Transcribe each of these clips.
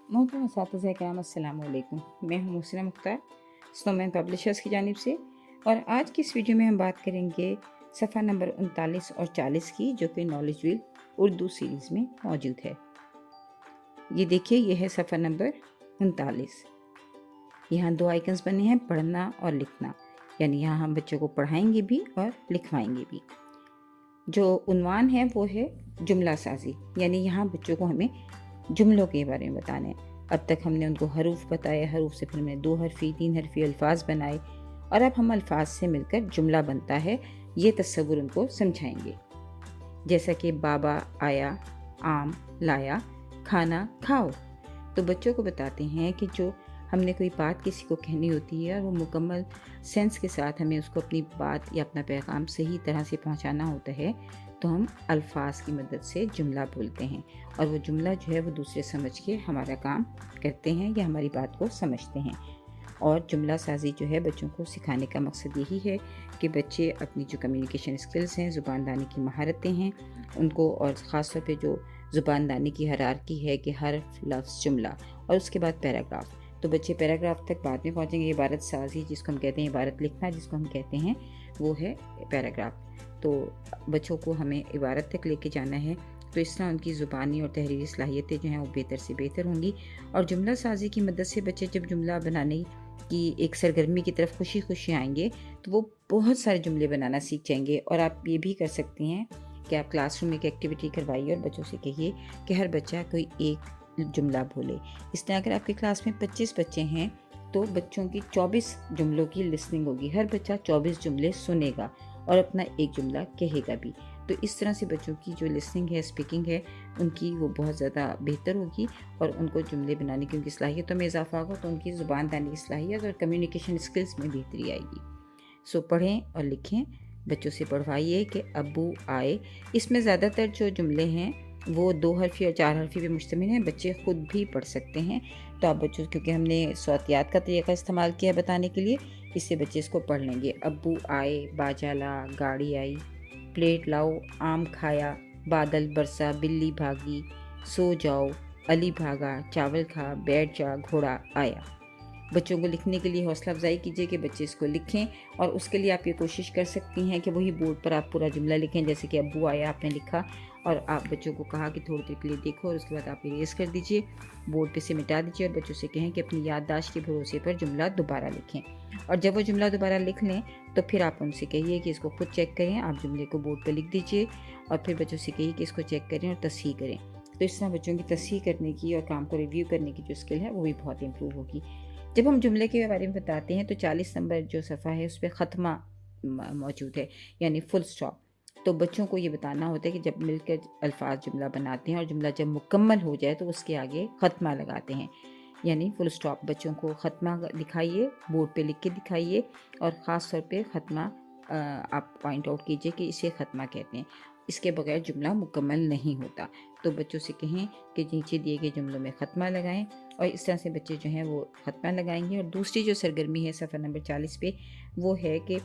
मोहतरम असातिज़ा किराम अस्सलाम वालेकुम। मैं हूँ मोहसिना मुख्तार, स्नोमैन पब्लिशर्स की जानिब से। और आज की इस वीडियो में हम बात करेंगे सफ़ा नंबर 39 और 40 की, जो कि नॉलेज व्हील उर्दू सीरीज़ में मौजूद है। ये देखिए, ये है सफ़ा नंबर 39। यहाँ दो आइकन्स बने हैं, पढ़ना और लिखना, यानी यहाँ हम बच्चों को पढ़ाएंगे भी और लिखवाएंगे भी। जो उन्वान है वो है जुमला साजी, यानी यहाँ बच्चों को हमें जुमलों के बारे में बताना है। अब तक हमने उनको हरूफ बताया, हरूफ से फिर हमने 2 हरफी 3 हरफी अल्फाज बनाए, और अब हम अल्फाज से मिलकर जुमला बनता है ये तस्वुर उनको समझाएंगे। जैसा कि बाबा आया, आम लाया, खाना खाओ। तो बच्चों को बताते हैं कि जो हमने कोई बात किसी को कहनी होती है और वो मुकम्मल सेंस के साथ हमें उसको अपनी बात या अपना पैगाम सही तरह से पहुंचाना होता है, तो हम अल्फाज की मदद से जुमला बोलते हैं, और वो जुमला जो है वो दूसरे समझ के हमारा काम करते हैं या हमारी बात को समझते हैं। और जुमला साजी जो है बच्चों को सिखाने का मकसद यही है कि बच्चे अपनी जो कम्युनिकेशन स्किल्स हैं, ज़ुबानदानी की महारतें हैं उनको, और ख़ास तौर पे जो ज़ुबानदानी की हरारकी है कि हर्फ, लफ्ज़, जुमला और उसके बाद पैराग्राफ। तो बच्चे पैराग्राफ तक बाद में पहुँचेंगे। इबारत साजी जिसको हम कहते हैं, इबारत लिखना जिसको हम कहते हैं, वो है पैराग्राफ। तो बच्चों को हमें इबारत तक लेके जाना है, तो इस तरह उनकी ज़ुबानी और तहरीरी सलाहियतें जो हैं वो बेहतर से बेहतर होंगी। और जुमला साजी की मदद से बच्चे जब जुमला बनाने की एक सरगर्मी की तरफ खुशी खुशी आएंगे, तो वो बहुत सारे जुमले बनाना सीख जाएंगे। और आप ये भी कर सकती हैं कि आप क्लासरूम में एक एक्टिविटी करवाइए और बच्चों से कहिए कि हर बच्चा कोई एक जुमला बोले। इस तरह अगर आपकी क्लास में 25 बच्चे हैं तो बच्चों की 24 जुमलों की लिसनिंग होगी। हर बच्चा 24 जुमले सुनेगा और अपना एक जुमला कहेगा भी। तो इस तरह से बच्चों की जो लिसनिंग है, स्पीकिंग है, उनकी वो बहुत ज़्यादा बेहतर होगी, और उनको जुमले बनाने की उनकी सलाहियतों में इजाफा होगा, तो उनकी ज़ुबानदानी की सलाहियत और कम्युनिकेशन स्किल्स में बेहतरी आएगी। सो पढ़ें और लिखें, बच्चों से पढ़वाइए कि अब्बू आए। इसमें ज़्यादातर जो जुमले हैं वो 2 हरफी और 4 हरफी पे मुश्तमिल हैं, बच्चे ख़ुद भी पढ़ सकते हैं। तो आप बच्चों, क्योंकि हमने सौतियात का तरीका इस्तेमाल किया है बताने के लिए, इससे बच्चे इसको पढ़ लेंगे। अब्बू आए, बाजा ला, गाड़ी आई, प्लेट लाओ, आम खाया, बादल बरसा, बिल्ली भागी, सो जाओ, अली भागा, चावल खा, बैठ जा, घोड़ा आया। बच्चों को लिखने के लिए हौसला अफजाई कीजिए कि बच्चे इसको लिखें, और उसके लिए आप ये कोशिश कर सकती हैं कि वही बोर्ड पर आप पूरा जुमला लिखें। जैसे कि अब्बू आया आपने लिखा, और आप बच्चों को कहा कि थोड़ी देर के लिए देखो, और उसके बाद आप इरेज कर दीजिए, बोर्ड पे से मिटा दीजिए, और बच्चों से कहें कि अपनी याददाश्त के भरोसे पर जुमला दोबारा लिखें। और जब वो जुमला दोबारा लिख लें तो फिर आप उनसे कहिए कि इसको खुद चेक करें। आप जुमले को बोर्ड पर लिख दीजिए और फिर बच्चों से कहिए कि इसको चेक करें और तस्हीह करें। तो इस तरह बच्चों की तस्हीह करने की और काम को रिव्यू करने की जो स्किल है वो भी बहुत इम्प्रूव होगी। जब हम जुमले के बारे में बताते हैं तो 40 नंबर जो सफ़ा है उस पर ख़त्मा मौजूद है, यानी फुल स्टॉप। तो बच्चों को ये बताना होता है कि जब मिलकर अल्फाज जुमला बनाते हैं और जुमला जब मुकम्मल हो जाए तो उसके आगे ख़त्मा लगाते हैं, यानी फुल स्टॉप। बच्चों को ख़त्मा दिखाइए, बोर्ड पे लिख के दिखाइए, और ख़ास तौर पे ख़त्मा आप पॉइंट आउट कीजिए कि इसे ख़त्मा कहते हैं। इसके बगैर जुमला मुकम्मल नहीं होता। तो बच्चों से कहें कि नीचे दिए गए जुमलों में ख़त्मा लगाएं, और इस तरह से बच्चे जो हैं वो ख़त्मा लगाएंगे। और दूसरी जो सरगर्मी है सफ़ा नंबर 40 पे, वो है कि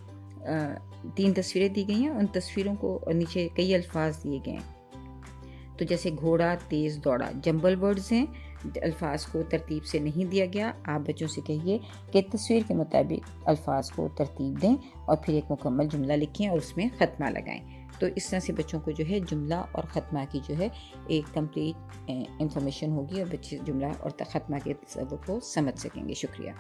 3 तस्वीरें दी गई हैं, उन तस्वीरों को नीचे कई अल्फाज दिए गए हैं। तो जैसे घोड़ा, तेज़, दौड़ा, जंबल वर्ड्स हैं, अल्फाज को तरतीब से नहीं दिया गया। आप बच्चों से कहिए कि तस्वीर के मुताबिक अल्फाज को तरतीब दें और फिर एक मुकम्मल जुमला लिखें और उसमें ख़त्मा लगाएं। तो इस तरह से बच्चों को जो है जुमला और ख़त्मा की जो है एक कंप्लीट इंफॉर्मेशन होगी, और बच्चे जुमला और ख़त्मा के तस्वीर को समझ सकेंगे। शुक्रिया।